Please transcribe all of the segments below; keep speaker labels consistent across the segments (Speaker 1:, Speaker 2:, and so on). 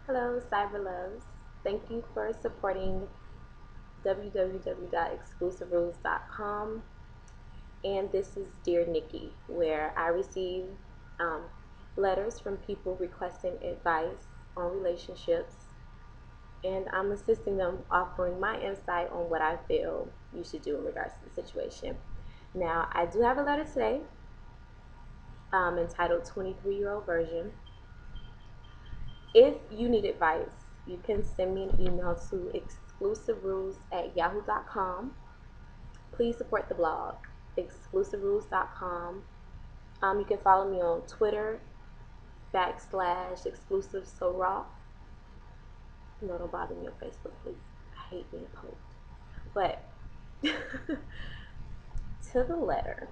Speaker 1: Hello, Cyber Loves. Thank you for supporting www.exclusiverules.com. And this is Dear Nikki, where I receive um, letters from people requesting advice on relationships, and I'm assisting them, offering my insight on what I feel you should do in regards to the situation. Now, I do have a letter today entitled 23-Year-Old Version. If you need advice, you can send me an email to exclusiverules@yahoo.com. Please support the blog, exclusiverules.com. You can follow me on Twitter, /exclusive so raw. No, don't bother me on Facebook, please. I hate being poked. But to the letter.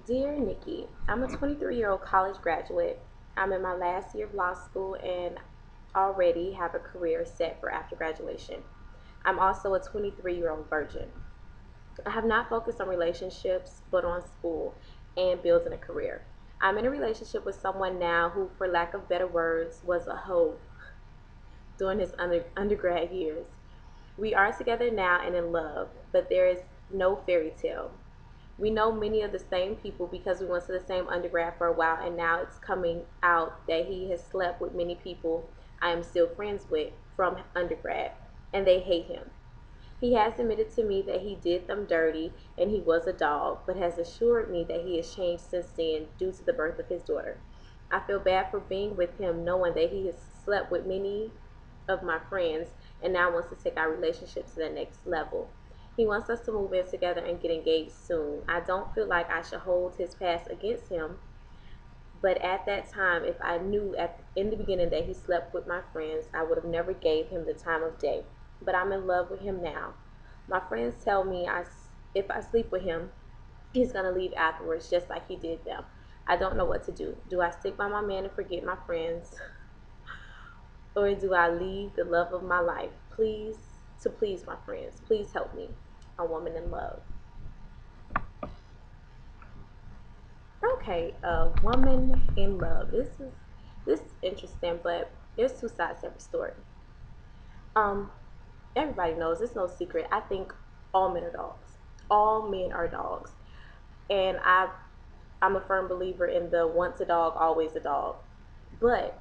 Speaker 1: Dear Nikki, I'm a 23-year-old college graduate. I'm in my last year of law school and already have a career set for after graduation. I'm also a 23-year-old virgin. I have not focused on relationships, but on school and building a career. I'm in a relationship with someone now who, for lack of better words, was a hoe during his undergrad years. We are together now and in love, but there is no fairy tale. We know many of the same people because we went to the same undergrad for a while, and now it's coming out that he has slept with many people I am still friends with from undergrad, and they hate him. He has admitted to me that he did them dirty and he was a dog, but has assured me that he has changed since then due to the birth of his daughter. I feel bad for being with him knowing that he has slept with many of my friends and now wants to take our relationship to the next level. He wants us to move in together and get engaged soon. I don't feel like I should hold his past against him, but at that time, if I knew in the beginning that he slept with my friends, I would have never gave him the time of day. But I'm in love with him now. My friends tell me if I sleep with him, he's going to leave afterwards just like he did them. I don't know what to do. Do I stick by my man and forget my friends? Or do I leave the love of my life? Please my friends. Please help me. A woman in love. Okay, a woman in love. This is interesting, but there's two sides to every story. Um, Everybody knows it's no secret. I think all men are dogs. All men are dogs, and I'm a firm believer in the once a dog, always a dog. But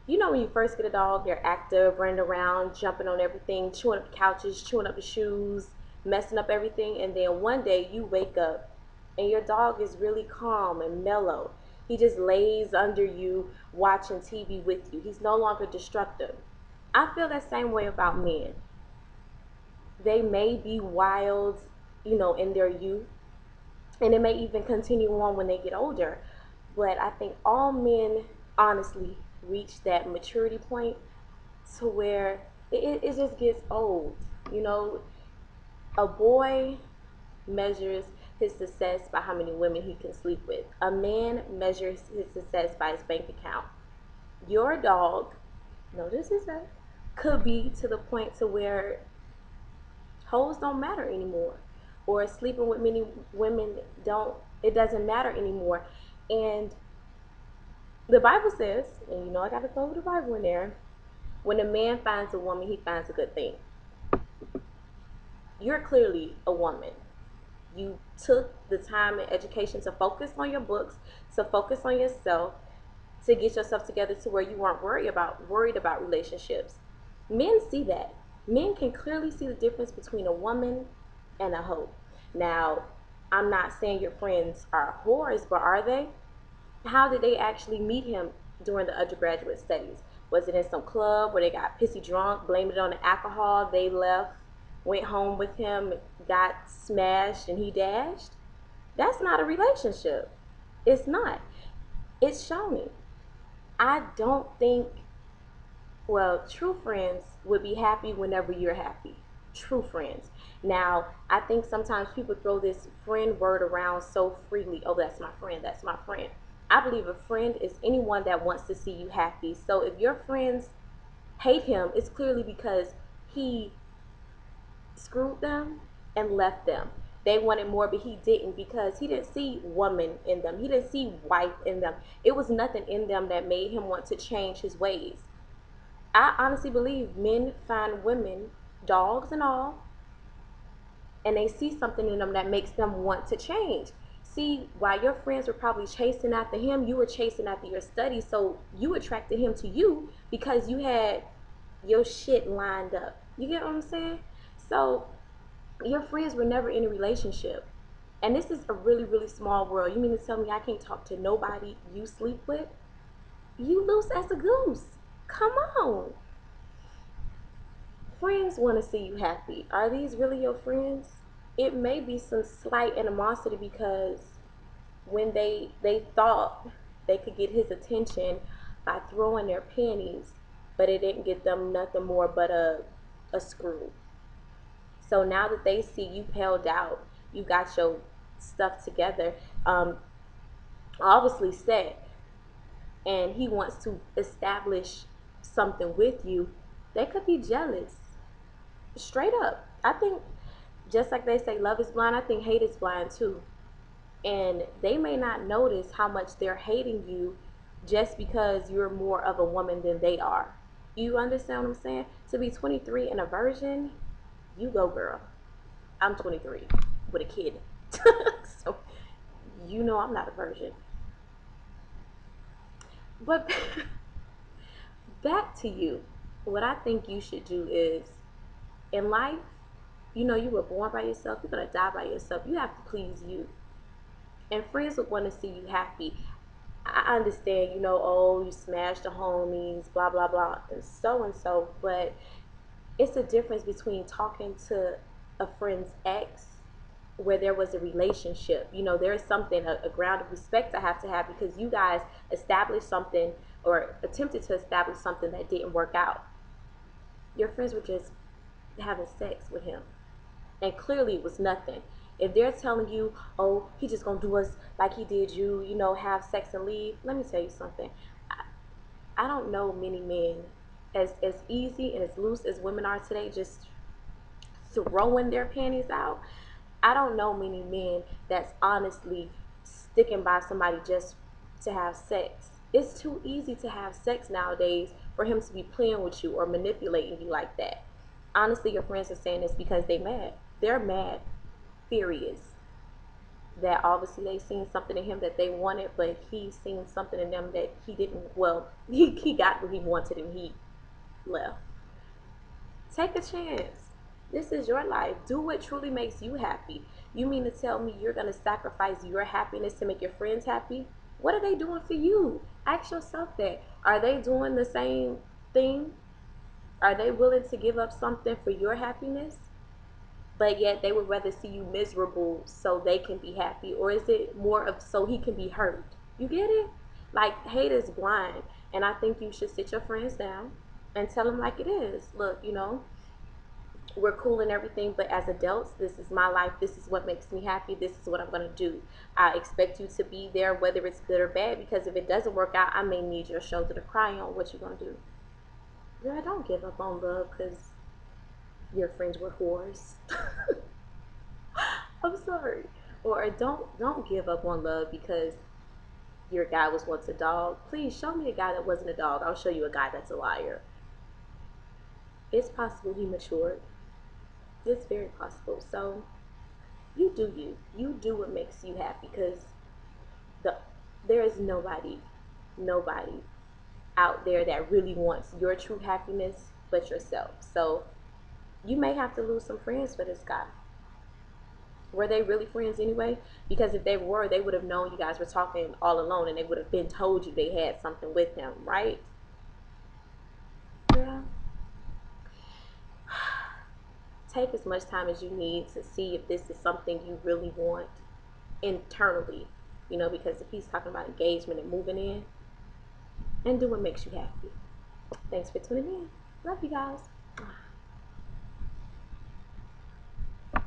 Speaker 1: you know when you first get a dog, they're active, running around, jumping on everything, chewing up the couches, chewing up the shoes, messing up everything, and then one day you wake up and your dog is really calm and mellow. He just lays under you watching TV with you. He's no longer destructive. I feel that same way about men. They may be wild, in their youth, and it may even continue on when they get older. But I think all men honestly reach that maturity point to where it just gets old. You know, a boy measures his success by how many women he can sleep with. A man measures his success by his bank account. Your dog, notice this, could be to the point to where hoes don't matter anymore, or sleeping with many women don't. It doesn't matter anymore. And the Bible says, and I got to throw the Bible in there. When a man finds a woman, he finds a good thing. You're clearly a woman. You took the time and education to focus on your books, to focus on yourself, to get yourself together to where you weren't worried about relationships. Men see that. Men can clearly see the difference between a woman and a hoe. Now, I'm not saying your friends are whores, but are they? How did they actually meet him during the undergraduate studies? Was it in some club where they got pissy drunk, blamed it on the alcohol, they left, went home with him, got smashed, and he dashed? That's not a relationship. It's not. It's showing. I don't think, well, true friends would be happy whenever you're happy. True friends. Now, I think sometimes people throw this friend word around so freely. Oh, that's my friend. That's my friend. I believe a friend is anyone that wants to see you happy. So if your friends hate him, it's clearly because he screwed them and left them. they wanted more, but he didn't, because he didn't see woman in them. He didn't see wife in them. It was nothing in them that made him want to change his ways. I honestly believe men find women, dogs and all, and they see something in them that makes them want to change. See, while your friends were probably chasing after him, you were chasing after your studies, so you attracted him to you because you had your shit lined up. You get what I'm saying? So your friends were never in a relationship. And this is a really, really small world. You mean to tell me I can't talk to nobody you sleep with? You loose as a goose. Come on. Friends want to see you happy. Are these really your friends? It may be some slight animosity because when they thought they could get his attention by throwing their panties, but it didn't get them nothing more but a screw. So now that they see you held out, you got your stuff together, obviously set, and he wants to establish something with you, they could be jealous. Straight up. I think, just like they say love is blind, I think hate is blind too. And they may not notice how much they're hating you just because you're more of a woman than they are. You understand what I'm saying? To be 23 and a virgin, you go, girl. I'm 23 with a kid. So, you know I'm not a virgin. But back to you. What I think you should do is, in life, you know you were born by yourself, you're going to die by yourself. You have to please you. And friends would want to see you happy. I understand, you know, oh, you smashed the homies, blah, blah, blah, and so, but it's a difference between talking to a friend's ex where there was a relationship. You know, there is something, a ground of respect I have to have, because you guys established something or attempted to establish something that didn't work out. Your friends were just having sex with him, and clearly it was nothing. If they're telling you, oh, he just gonna do us like he did you, you know, have sex and leave, let me tell you something. I don't know many men as easy and as loose as women are today, just throwing their panties out. I don't know many men that's honestly sticking by somebody just to have sex. It's too easy to have sex nowadays for him to be playing with you or manipulating you like that. Honestly, your friends are saying this because they mad. They're mad, furious, that obviously they seen something in him that they wanted, but he seen something in them that he didn't. Well, he got what he wanted and he left. Take a chance. This is your life. Do what truly makes you happy. You mean to tell me you're going to sacrifice your happiness to make your friends happy? What are they doing for you? Ask yourself that. Are they doing the same thing? Are they willing to give up something for your happiness? But yet they would rather see you miserable so they can be happy? Or is it more of so he can be hurt? You get it? Like, hate is blind. And I think you should sit your friends down and tell them like it is. Look, you know, we're cool and everything, but as adults, this is my life. This is what makes me happy. This is what I'm going to do. I expect you to be there, whether it's good or bad, because if it doesn't work out, I may need your shoulder to cry on. What you going to do? Girl, don't give up on love because your friends were whores. I'm sorry. Or don't give up on love because your guy was once a dog. Please show me a guy that wasn't a dog. I'll show you a guy that's a liar. It's possible he matured. It's very possible. So you do you. You do what makes you happy, because there is nobody out there that really wants your true happiness but yourself. So you may have to lose some friends for this guy. Were they really friends anyway? Because if they were, they would have known you guys were talking all alone, and they would have been told you they had something with him, right? Yeah. Take as much time as you need to see if this is something you really want internally. You know, because if he's talking about engagement and moving in, and do what makes you happy. Thanks for tuning in. Love you guys.